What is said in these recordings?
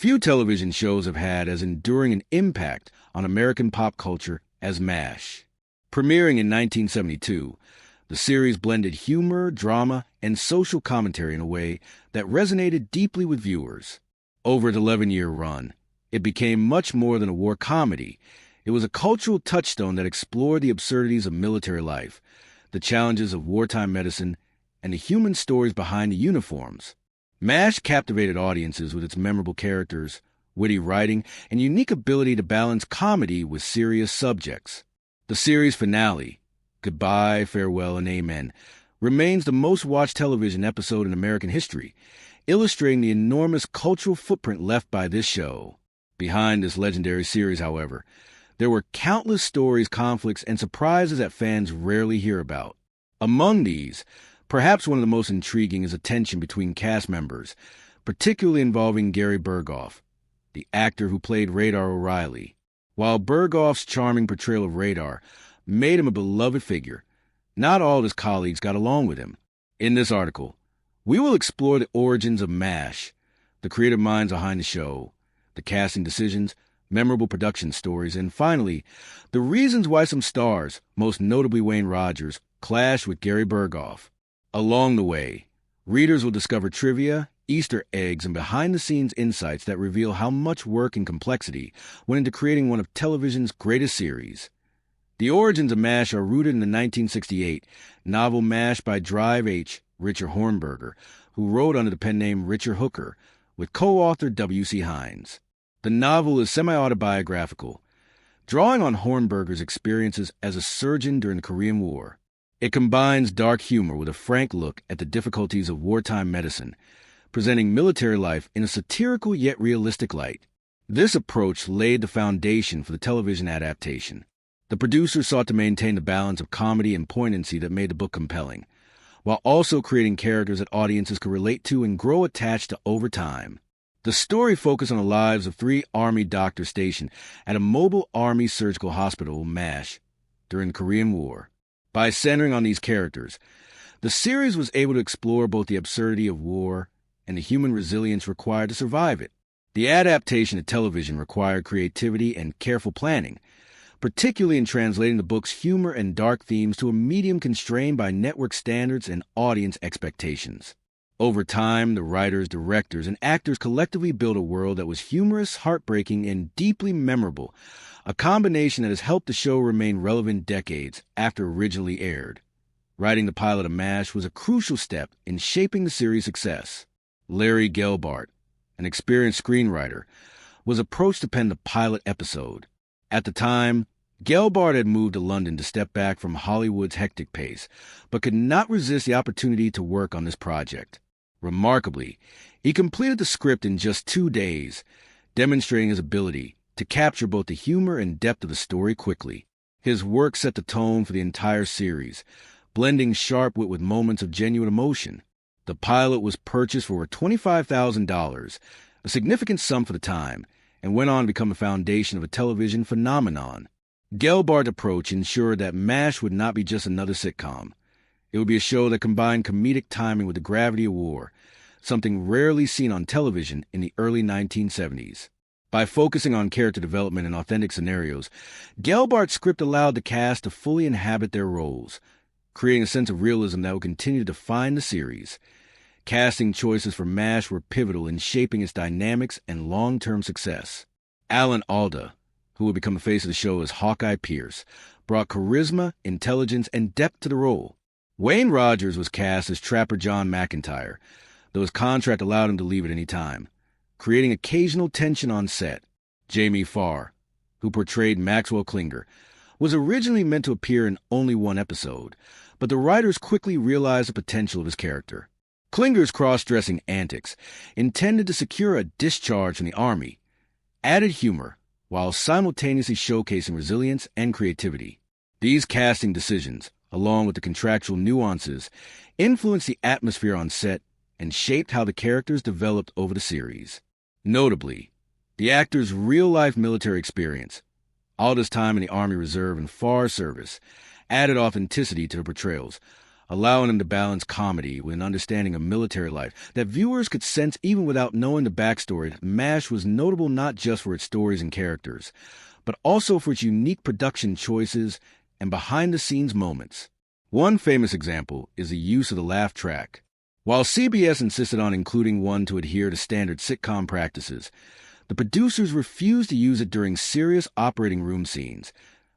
Few television shows have had as enduring an impact on American pop culture as MASH. Premiering in 1972, the series blended humor, drama, and social commentary in a way that resonated deeply with viewers. Over its 11-year run, it became much more than a war comedy. It was a cultural touchstone that explored the absurdities of military life, the challenges of wartime medicine, and the human stories behind the uniforms. MASH captivated audiences with its memorable characters, witty writing, and unique ability to balance comedy with serious subjects. The series finale, Goodbye, Farewell, and Amen, remains the most-watched television episode in American history, illustrating the enormous cultural footprint left by this show. Behind this legendary series, however, there were countless stories, conflicts, and surprises that fans rarely hear about. Among these, perhaps one of the most intriguing is a tension between cast members, particularly involving Gary Burghoff, the actor who played Radar O'Reilly. While Burghoff's charming portrayal of Radar made him a beloved figure, not all of his colleagues got along with him. In this article, we will explore the origins of MASH, the creative minds behind the show, the casting decisions, memorable production stories, and finally, the reasons why some stars, most notably Wayne Rogers, clashed with Gary Burghoff. Along the way, readers will discover trivia, Easter eggs, and behind-the-scenes insights that reveal how much work and complexity went into creating one of television's greatest series. The origins of MASH are rooted in the 1968 novel MASH by Drive H. Richard Hornberger, who wrote under the pen name Richard Hooker, with co-author W.C. Hines. The novel is semi-autobiographical, drawing on Hornberger's experiences as a surgeon during the Korean War. It combines dark humor with a frank look at the difficulties of wartime medicine, presenting military life in a satirical yet realistic light. This approach laid the foundation for the television adaptation. The producers sought to maintain the balance of comedy and poignancy that made the book compelling, while also creating characters that audiences could relate to and grow attached to over time. The story focused on the lives of 3 Army doctors stationed at a mobile Army surgical hospital, MASH, during the Korean War. By centering on these characters, the series was able to explore both the absurdity of war and the human resilience required to survive it. The adaptation to television required creativity and careful planning, particularly in translating the book's humor and dark themes to a medium constrained by network standards and audience expectations. Over time, the writers, directors, and actors collectively built a world that was humorous, heartbreaking, and deeply memorable, a combination that has helped the show remain relevant decades after originally aired. Writing the pilot of MASH was a crucial step in shaping the series' success. Larry Gelbart, an experienced screenwriter, was approached to pen the pilot episode. At the time, Gelbart had moved to London to step back from Hollywood's hectic pace, but could not resist the opportunity to work on this project. Remarkably, he completed the script in just 2 days, demonstrating his ability to capture both the humor and depth of the story quickly. His work set the tone for the entire series, blending sharp wit with moments of genuine emotion. The pilot was purchased for $25,000, a significant sum for the time, and went on to become the foundation of a television phenomenon. Gelbart's approach ensured that MASH would not be just another sitcom. It would be a show that combined comedic timing with the gravity of war, something rarely seen on television in the early 1970s. By focusing on character development and authentic scenarios, Gelbart's script allowed the cast to fully inhabit their roles, creating a sense of realism that would continue to define the series. Casting choices for MASH were pivotal in shaping its dynamics and long-term success. Alan Alda, who would become the face of the show as Hawkeye Pierce, brought charisma, intelligence, and depth to the role. Wayne Rogers was cast as Trapper John McIntyre, though his contract allowed him to leave at any time, creating occasional tension on set. Jamie Farr, who portrayed Maxwell Klinger, was originally meant to appear in only 1 episode, but the writers quickly realized the potential of his character. Klinger's cross-dressing antics, intended to secure a discharge from the Army, added humor while simultaneously showcasing resilience and creativity. These casting decisions, along with the contractual nuances, influenced the atmosphere on set and shaped how the characters developed over the series. Notably, the actor's real-life military experience, Alda's time in the Army Reserve and Farr's service, added authenticity to the portrayals, allowing them to balance comedy with an understanding of military life that viewers could sense even without knowing the backstory. MASH was notable not just for its stories and characters, but also for its unique production choices and behind-the-scenes moments. One famous example is the use of the laugh track. While CBS insisted on including one to adhere to standard sitcom practices, the producers refused to use it during serious operating room scenes,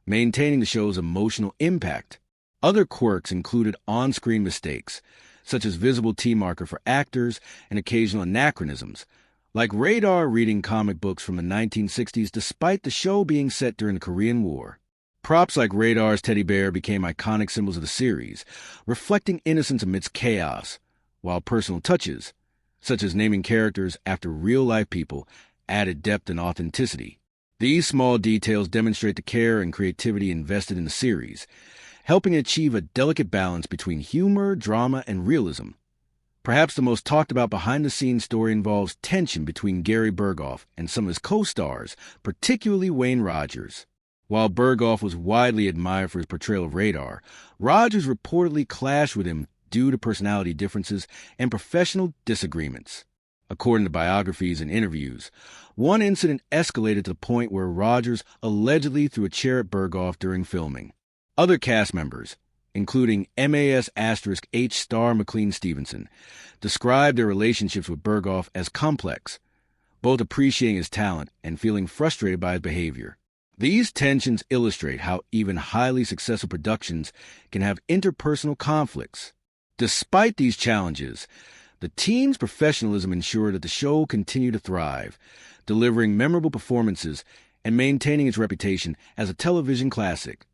maintaining the show's emotional impact. Other quirks included on-screen mistakes, such as visible T-marker for actors and occasional anachronisms, like Radar reading comic books from the 1960s despite the show being set during the Korean War. Props like Radar's teddy bear became iconic symbols of the series, reflecting innocence amidst chaos, while personal touches, such as naming characters after real-life people, added depth and authenticity. These small details demonstrate the care and creativity invested in the series, helping achieve a delicate balance between humor, drama, and realism. Perhaps the most talked about behind-the-scenes story involves tension between Gary Burghoff and some of his co-stars, particularly Wayne Rogers. While Burghoff was widely admired for his portrayal of Radar, Rogers reportedly clashed with him due to personality differences and professional disagreements. According to biographies and interviews, one incident escalated to the point where Rogers allegedly threw a chair at Burghoff during filming. Other cast members, including MAS*H star McLean Stevenson, described their relationships with Burghoff as complex, both appreciating his talent and feeling frustrated by his behavior. These tensions illustrate how even highly successful productions can have interpersonal conflicts. Despite these challenges, the team's professionalism ensured that the show continued to thrive, delivering memorable performances and maintaining its reputation as a television classic.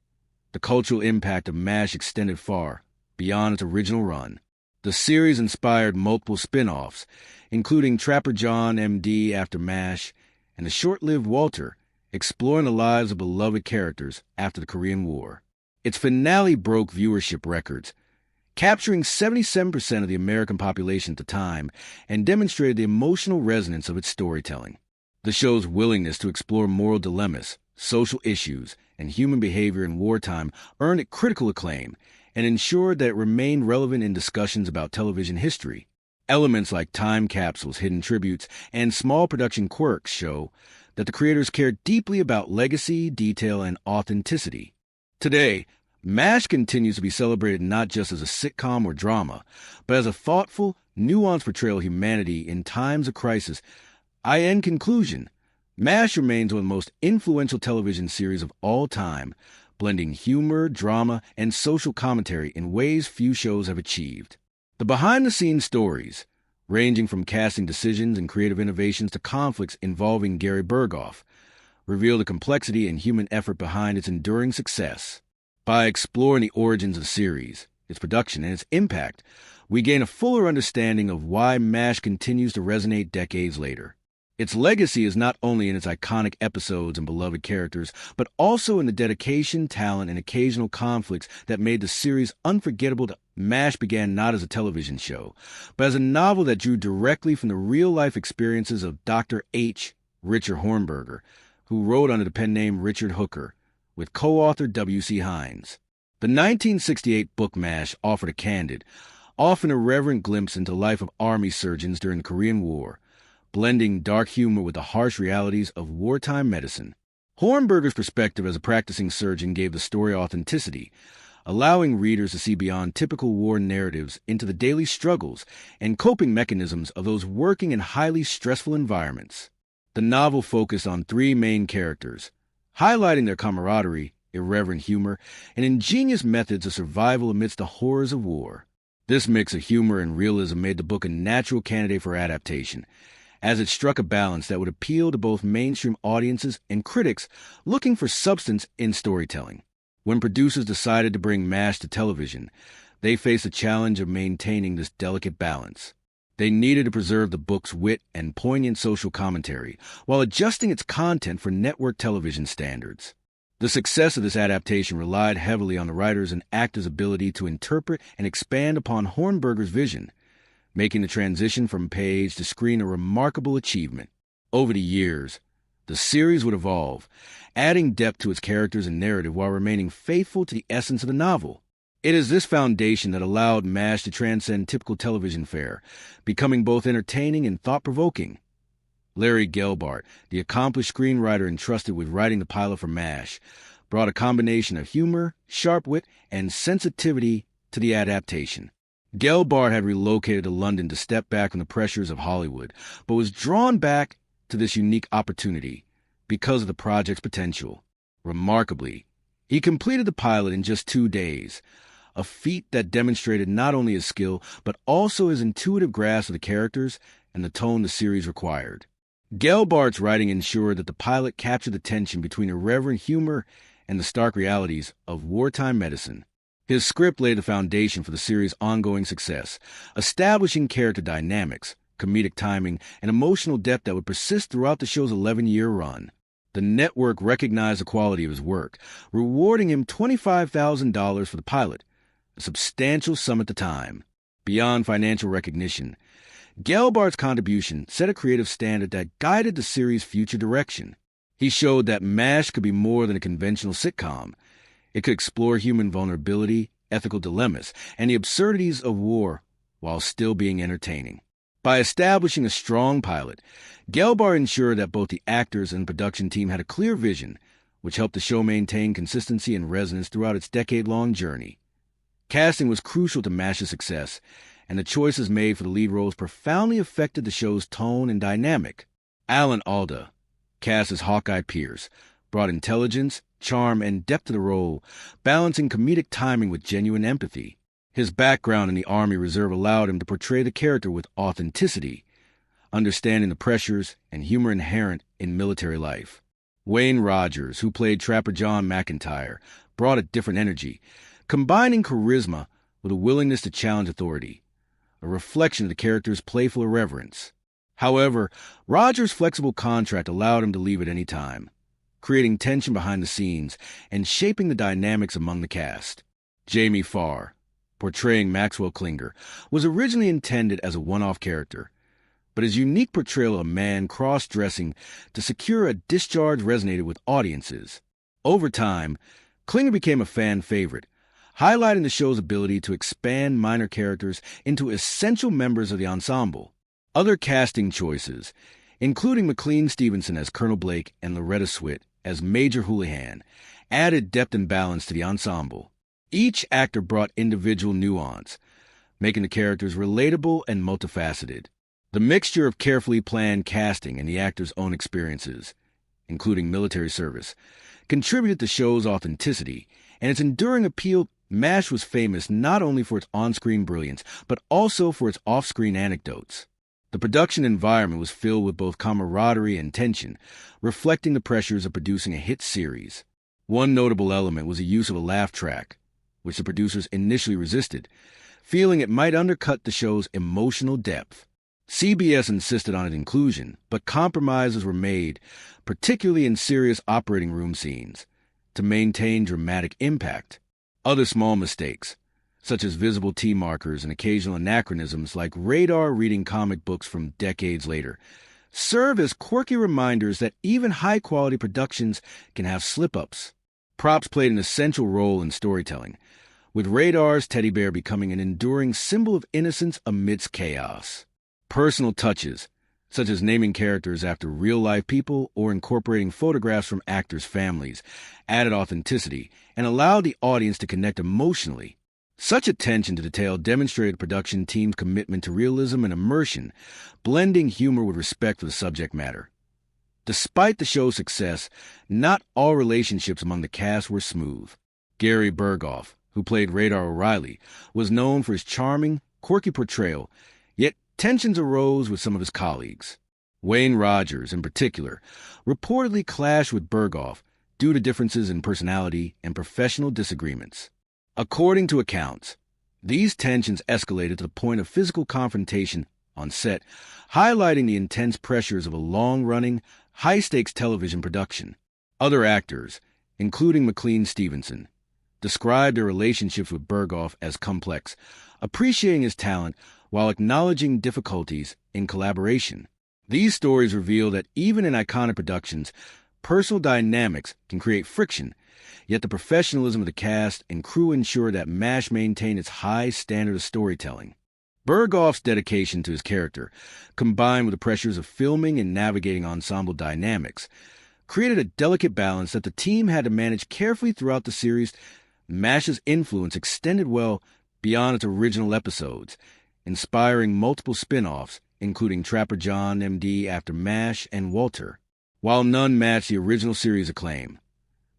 The cultural impact of MASH extended far beyond its original run. The series inspired multiple spin-offs, including Trapper John, M.D. after MASH, and the short-lived Walter, exploring the lives of beloved characters after the Korean War. Its finale broke viewership records, capturing 77% of the American population at the time, and demonstrated the emotional resonance of its storytelling. The show's willingness to explore moral dilemmas, social issues, and human behavior in wartime earned it critical acclaim and ensured that it remained relevant in discussions about television history. Elements like time capsules, hidden tributes, and small production quirks show that the creators cared deeply about legacy, detail, and authenticity. Today, MASH continues to be celebrated not just as a sitcom or drama, but as a thoughtful, nuanced portrayal of humanity in times of crisis. In conclusion, MASH remains one of the most influential television series of all time, blending humor, drama, and social commentary in ways few shows have achieved. The behind-the-scenes stories, ranging from casting decisions and creative innovations to conflicts involving Gary Burghoff, reveal the complexity and human effort behind its enduring success. By exploring the origins of the series, its production, and its impact, we gain a fuller understanding of why MASH continues to resonate decades later. Its legacy is not only in its iconic episodes and beloved characters, but also in the dedication, talent, and occasional conflicts that made the series unforgettable. MASH began not as a television show, but as a novel that drew directly from the real-life experiences of Dr. H. Richard Hornberger, who wrote under the pen name Richard Hooker, with co-author W.C. Hines. The 1968 book MASH offered a candid, often irreverent glimpse into the life of Army surgeons during the Korean War, blending dark humor with the harsh realities of wartime medicine. Hornberger's perspective as a practicing surgeon gave the story authenticity, allowing readers to see beyond typical war narratives into the daily struggles and coping mechanisms of those working in highly stressful environments. The novel focused on three main characters, highlighting their camaraderie, irreverent humor, and ingenious methods of survival amidst the horrors of war. This mix of humor and realism made the book a natural candidate for adaptation, as it struck a balance that would appeal to both mainstream audiences and critics looking for substance in storytelling. When producers decided to bring MASH to television, they faced the challenge of maintaining this delicate balance. They needed to preserve the book's wit and poignant social commentary while adjusting its content for network television standards. The success of this adaptation relied heavily on the writers' and actors' ability to interpret and expand upon Hornberger's vision, making the transition from page to screen a remarkable achievement. Over the years, the series would evolve, adding depth to its characters and narrative while remaining faithful to the essence of the novel. It is this foundation that allowed MASH to transcend typical television fare, becoming both entertaining and thought-provoking. Larry Gelbart, the accomplished screenwriter entrusted with writing the pilot for MASH, brought a combination of humor, sharp wit, and sensitivity to the adaptation. Gelbart had relocated to London to step back from the pressures of Hollywood, but was drawn back to this unique opportunity because of the project's potential. Remarkably, he completed the pilot in just 2 days, a feat that demonstrated not only his skill, but also his intuitive grasp of the characters and the tone the series required. Gelbart's writing ensured that the pilot captured the tension between irreverent humor and the stark realities of wartime medicine. His script laid the foundation for the series' ongoing success, establishing character dynamics, comedic timing, and emotional depth that would persist throughout the show's 11-year run. The network recognized the quality of his work, rewarding him $25,000 for the pilot, a substantial sum at the time. Beyond financial recognition, Gelbart's contribution set a creative standard that guided the series' future direction. He showed that MASH could be more than a conventional sitcom. It could explore human vulnerability, ethical dilemmas, and the absurdities of war while still being entertaining. By establishing a strong pilot, Gelbart ensured that both the actors and production team had a clear vision, which helped the show maintain consistency and resonance throughout its decade-long journey. Casting was crucial to MASH's success, and the choices made for the lead roles profoundly affected the show's tone and dynamic. Alan Alda, cast as Hawkeye Pierce, brought intelligence, charm, and depth to the role, balancing comedic timing with genuine empathy. His background in the Army Reserve allowed him to portray the character with authenticity, understanding the pressures and humor inherent in military life. Wayne Rogers, who played Trapper John McIntyre, brought a different energy, combining charisma with a willingness to challenge authority, a reflection of the character's playful irreverence. However, Rogers' flexible contract allowed him to leave at any time, creating tension behind the scenes and shaping the dynamics among the cast. Jamie Farr, portraying Maxwell Klinger, was originally intended as a one-off character, but his unique portrayal of a man cross-dressing to secure a discharge resonated with audiences. Over time, Klinger became a fan favorite, highlighting the show's ability to expand minor characters into essential members of the ensemble. Other casting choices, including McLean Stevenson as Colonel Blake and Loretta Swit as Major Houlihan, added depth and balance to the ensemble. Each actor brought individual nuance, making the characters relatable and multifaceted. The mixture of carefully planned casting and the actors' own experiences, including military service, contributed to the show's authenticity and its enduring appeal. MASH was famous not only for its on-screen brilliance, but also for its off-screen anecdotes. The production environment was filled with both camaraderie and tension, reflecting the pressures of producing a hit series. One notable element was the use of a laugh track, which the producers initially resisted, feeling it might undercut the show's emotional depth. CBS insisted on its inclusion, but compromises were made, particularly in serious operating room scenes, to maintain dramatic impact. Other small mistakes, such as visible T markers and occasional anachronisms like Radar reading comic books from decades later, serve as quirky reminders that even high-quality productions can have slip-ups. Props played an essential role in storytelling, with Radar's teddy bear becoming an enduring symbol of innocence amidst chaos. Personal touches, such as naming characters after real-life people or incorporating photographs from actors' families, added authenticity and allowed the audience to connect emotionally. Such attention to detail demonstrated the production team's commitment to realism and immersion, blending humor with respect for the subject matter. Despite the show's success, not all relationships among the cast were smooth. Gary Burghoff, who played Radar O'Reilly, was known for his charming, quirky portrayal, yet tensions arose with some of his colleagues. Wayne Rogers, in particular, reportedly clashed with Burghoff due to differences in personality and professional disagreements. According to accounts, these tensions escalated to the point of physical confrontation on set, highlighting the intense pressures of a long-running, high-stakes television production. Other actors, including McLean Stevenson, described their relationships with Burghoff as complex, appreciating his talent while acknowledging difficulties in collaboration. These stories reveal that even in iconic productions, personal dynamics can create friction, yet the professionalism of the cast and crew ensured that MASH maintained its high standard of storytelling. Burghoff's dedication to his character, combined with the pressures of filming and navigating ensemble dynamics, created a delicate balance that the team had to manage carefully throughout the series. MASH's influence extended well beyond its original episodes, inspiring multiple spin-offs, including Trapper John, M.D. after MASH, and Walter. While none matched the original series' acclaim,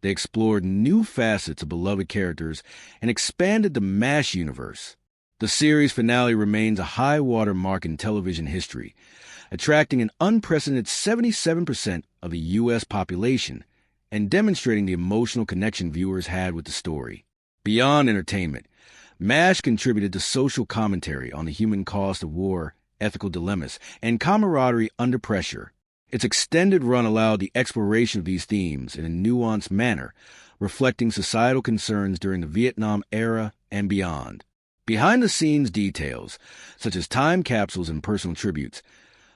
they explored new facets of beloved characters and expanded the MASH universe. The series finale remains a high-water mark in television history, attracting an unprecedented 77% of the U.S. population and demonstrating the emotional connection viewers had with the story. Beyond entertainment, MASH contributed to social commentary on the human cost of war, ethical dilemmas, and camaraderie under pressure. Its extended run allowed the exploration of these themes in a nuanced manner, reflecting societal concerns during the Vietnam era and beyond. Behind-the-scenes details, such as time capsules and personal tributes,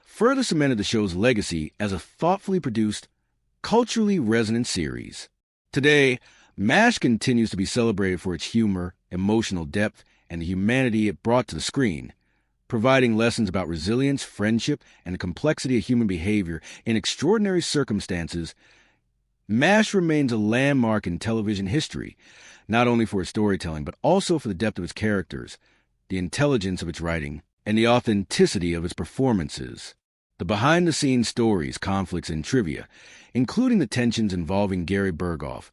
further cemented the show's legacy as a thoughtfully produced, culturally resonant series. Today, MASH continues to be celebrated for its humor, emotional depth, and the humanity it brought to the screen, providing lessons about resilience, friendship, and the complexity of human behavior in extraordinary circumstances. MASH remains a landmark in television history, not only for its storytelling, but also for the depth of its characters, the intelligence of its writing, and the authenticity of its performances. The behind-the-scenes stories, conflicts, and trivia, including the tensions involving Gary Burghoff,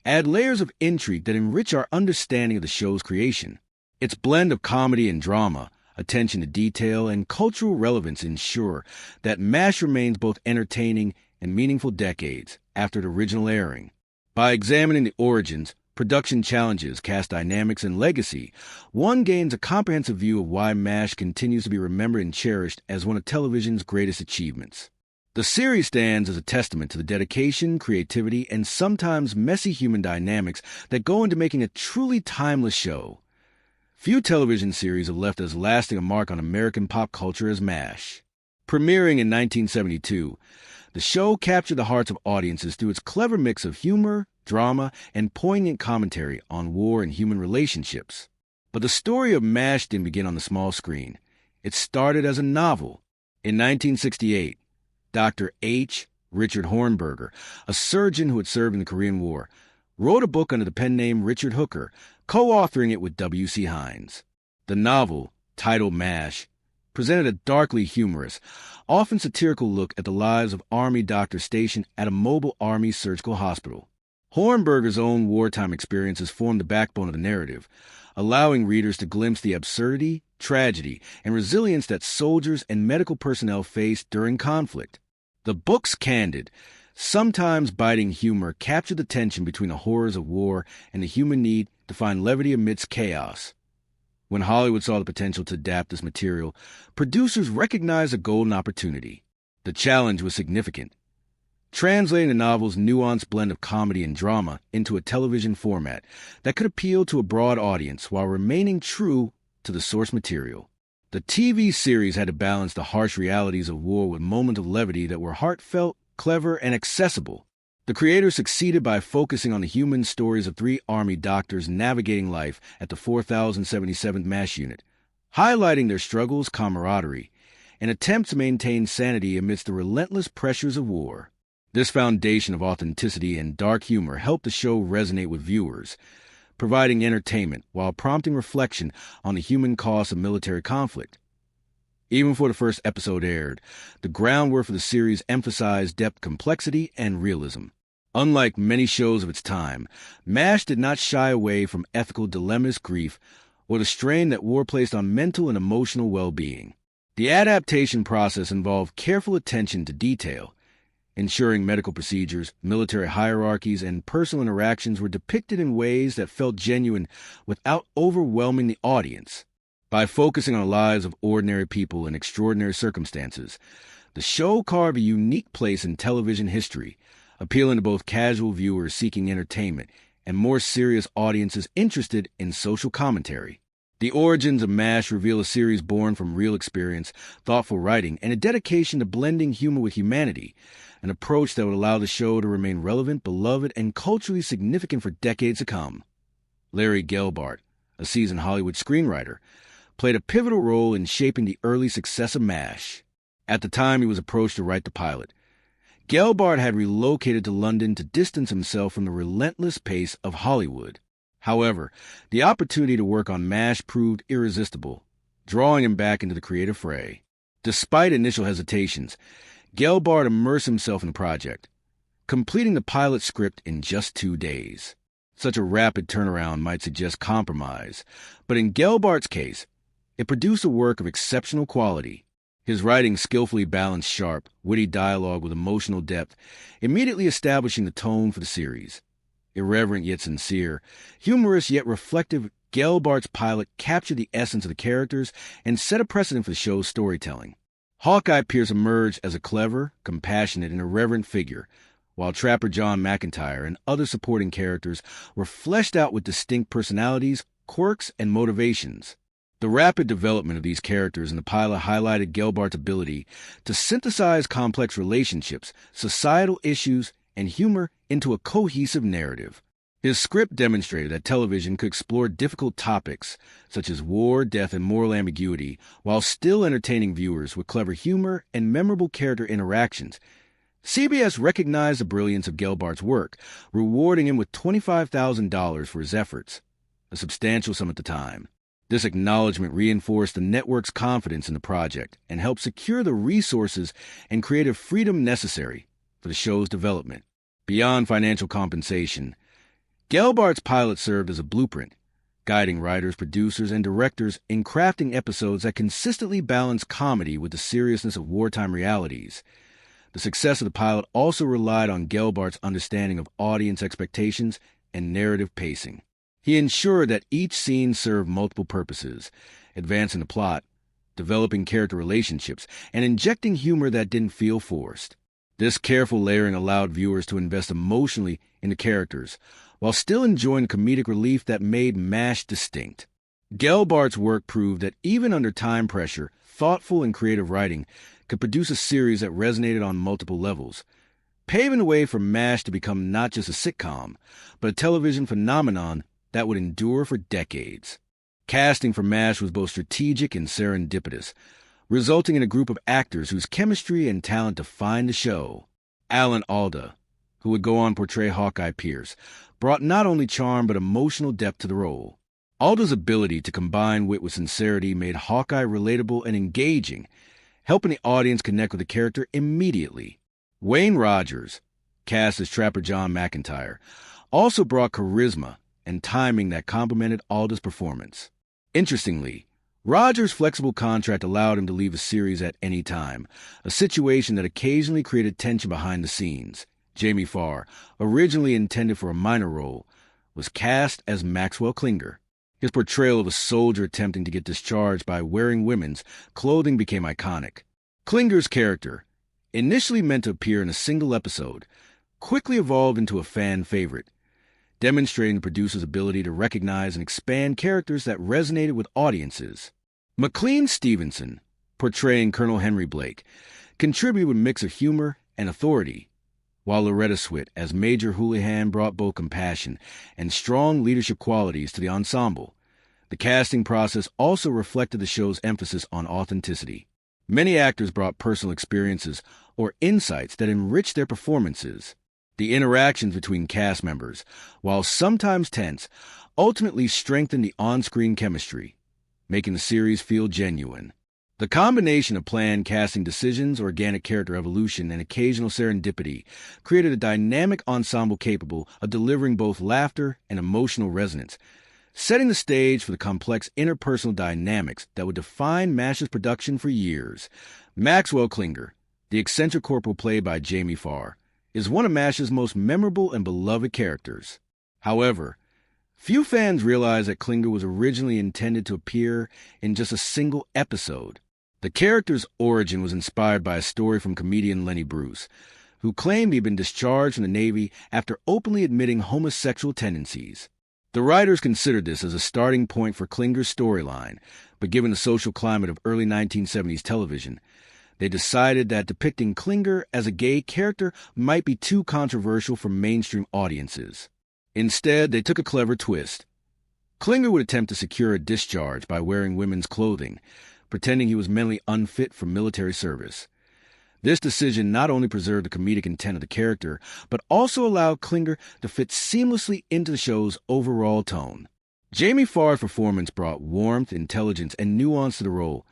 add layers of intrigue that enrich our understanding of the show's creation. Its blend of comedy and drama, attention to detail, and cultural relevance ensure that MASH remains both entertaining and meaningful decades after its original airing. By examining the origins, production challenges, cast dynamics, and legacy, one gains a comprehensive view of why MASH continues to be remembered and cherished as one of television's greatest achievements. The series stands as a testament to the dedication, creativity, and sometimes messy human dynamics that go into making a truly timeless show. Few television series have left as lasting a mark on American pop culture as MASH. Premiering in 1972, the show captured the hearts of audiences through its clever mix of humor, drama, and poignant commentary on war and human relationships. But the story of MASH didn't begin on the small screen. It started as a novel. In 1968, Dr. H. Richard Hornberger, a surgeon who had served in the Korean War, wrote a book under the pen name Richard Hooker, co-authoring it with W.C. Hines. The novel, titled MASH, presented a darkly humorous, often satirical look at the lives of Army doctors stationed at a mobile Army surgical hospital. Hornberger's own wartime experiences formed the backbone of the narrative, allowing readers to glimpse the absurdity, tragedy, and resilience that soldiers and medical personnel faced during conflict. The book's candid, sometimes biting humor captured the tension between the horrors of war and the human need to find levity amidst chaos. When Hollywood saw the potential to adapt this material, producers recognized a golden opportunity. The challenge was significant: translating the novel's nuanced blend of comedy and drama into a television format that could appeal to a broad audience while remaining true to the source material. The TV series had to balance the harsh realities of war with moments of levity that were heartfelt, clever, and accessible. The creators succeeded by focusing on the human stories of 3 Army doctors navigating life at the 4077th MASH unit, highlighting their struggles, camaraderie, and attempts to maintain sanity amidst the relentless pressures of war. This foundation of authenticity and dark humor helped the show resonate with viewers, providing entertainment while prompting reflection on the human cost of military conflict. Even before the first episode aired, the groundwork for the series emphasized depth, complexity, and realism. Unlike many shows of its time, MASH did not shy away from ethical dilemmas, grief, or the strain that war placed on mental and emotional well-being. The adaptation process involved careful attention to detail, ensuring medical procedures, military hierarchies, and personal interactions were depicted in ways that felt genuine without overwhelming the audience. By focusing on the lives of ordinary people in extraordinary circumstances, the show carved a unique place in television history, appealing to both casual viewers seeking entertainment and more serious audiences interested in social commentary. The origins of MASH reveal a series born from real experience, thoughtful writing, and a dedication to blending humor with humanity, an approach that would allow the show to remain relevant, beloved, and culturally significant for decades to come. Larry Gelbart, a seasoned Hollywood screenwriter, played a pivotal role in shaping the early success of MASH. At the time he was approached to write the pilot, Gelbart had relocated to London to distance himself from the relentless pace of Hollywood. However, the opportunity to work on MASH proved irresistible, drawing him back into the creative fray. Despite initial hesitations, Gelbart immersed himself in the project, completing the pilot script in just 2 days. Such a rapid turnaround might suggest compromise, but in Gelbart's case, it produced a work of exceptional quality. His writing skillfully balanced sharp, witty dialogue with emotional depth, immediately establishing the tone for the series. Irreverent yet sincere, humorous yet reflective, Gelbart's pilot captured the essence of the characters and set a precedent for the show's storytelling. Hawkeye Pierce emerged as a clever, compassionate, and irreverent figure, while Trapper John McIntyre and other supporting characters were fleshed out with distinct personalities, quirks, and motivations. The rapid development of these characters in the pilot highlighted Gelbart's ability to synthesize complex relationships, societal issues, and humor into a cohesive narrative. His script demonstrated that television could explore difficult topics such as war, death, and moral ambiguity while still entertaining viewers with clever humor and memorable character interactions. CBS recognized the brilliance of Gelbart's work, rewarding him with $25,000 for his efforts, a substantial sum at the time. This acknowledgement reinforced the network's confidence in the project and helped secure the resources and creative freedom necessary for the show's development. Beyond financial compensation, Gelbart's pilot served as a blueprint, guiding writers, producers, and directors in crafting episodes that consistently balanced comedy with the seriousness of wartime realities. The success of the pilot also relied on Gelbart's understanding of audience expectations and narrative pacing. He ensured that each scene served multiple purposes, advancing the plot, developing character relationships, and injecting humor that didn't feel forced. This careful layering allowed viewers to invest emotionally in the characters, while still enjoying comedic relief that made MASH distinct. Gelbart's work proved that even under time pressure, thoughtful and creative writing could produce a series that resonated on multiple levels, paving the way for MASH to become not just a sitcom, but a television phenomenon that would endure for decades. Casting for MASH was both strategic and serendipitous, resulting in a group of actors whose chemistry and talent defined the show. Alan Alda, who would go on to portray Hawkeye Pierce, brought not only charm but emotional depth to the role. Alda's ability to combine wit with sincerity made Hawkeye relatable and engaging, helping the audience connect with the character immediately. Wayne Rogers, cast as Trapper John McIntyre, also brought charisma and timing that complemented Alda's performance. Interestingly, Rogers' flexible contract allowed him to leave a series at any time, a situation that occasionally created tension behind the scenes. Jamie Farr, originally intended for a minor role, was cast as Maxwell Klinger. His portrayal of a soldier attempting to get discharged by wearing women's clothing became iconic. Klinger's character, initially meant to appear in a single episode, quickly evolved into a fan favorite, demonstrating the producer's ability to recognize and expand characters that resonated with audiences. McLean Stevenson, portraying Colonel Henry Blake, contributed with a mix of humor and authority, while Loretta Swit as Major Houlihan brought both compassion and strong leadership qualities to the ensemble. The casting process also reflected the show's emphasis on authenticity. Many actors brought personal experiences or insights that enriched their performances. The interactions between cast members, while sometimes tense, ultimately strengthened the on-screen chemistry, making the series feel genuine. The combination of planned casting decisions, organic character evolution, and occasional serendipity created a dynamic ensemble capable of delivering both laughter and emotional resonance, setting the stage for the complex interpersonal dynamics that would define MASH's production for years. Maxwell Klinger, the eccentric corporal played by Jamie Farr, is one of MASH's most memorable and beloved characters. However, few fans realize that Klinger was originally intended to appear in just a single episode. The character's origin was inspired by a story from comedian Lenny Bruce, who claimed he'd been discharged from the Navy after openly admitting homosexual tendencies. The writers considered this as a starting point for Klinger's storyline, but given the social climate of early 1970s television, they decided that depicting Klinger as a gay character might be too controversial for mainstream audiences. Instead, they took a clever twist. Klinger would attempt to secure a discharge by wearing women's clothing, pretending he was mentally unfit for military service. This decision not only preserved the comedic intent of the character, but also allowed Klinger to fit seamlessly into the show's overall tone. Jamie Farr's performance brought warmth, intelligence, and nuance to the role,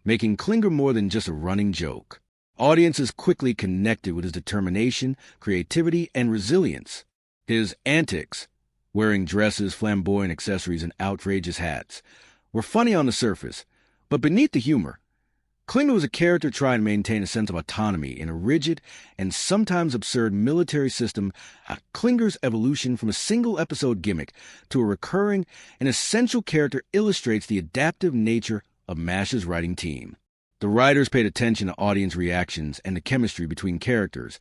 making Klinger more than just a running joke. Audiences quickly connected with his determination, creativity, and resilience. His antics, wearing dresses, flamboyant accessories, and outrageous hats, were funny on the surface, but beneath the humor, Klinger was a character trying to maintain a sense of autonomy in a rigid and sometimes absurd military system. Klinger's evolution from a single-episode gimmick to a recurring and essential character illustrates the adaptive nature of MASH's writing team. The writers paid attention to audience reactions and the chemistry between characters,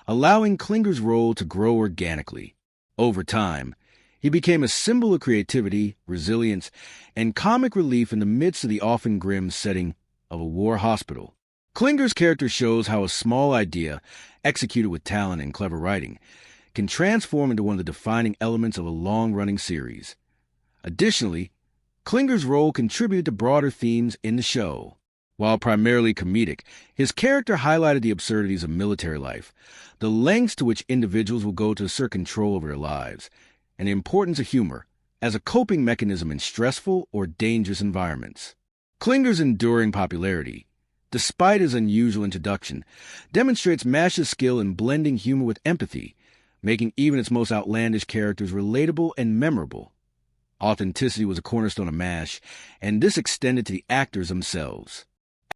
allowing Klinger's role to grow organically. Over time, he became a symbol of creativity, resilience, and comic relief in the midst of the often grim setting of a war hospital. Klinger's character shows how a small idea, executed with talent and clever writing, can transform into one of the defining elements of a long-running series. Additionally, Klinger's role contributed to broader themes in the show. While primarily comedic, his character highlighted the absurdities of military life, the lengths to which individuals will go to assert control over their lives, and the importance of humor as a coping mechanism in stressful or dangerous environments. Klinger's enduring popularity, despite his unusual introduction, demonstrates MASH's skill in blending humor with empathy, making even its most outlandish characters relatable and memorable. Authenticity was a cornerstone of MASH, and this extended to the actors themselves.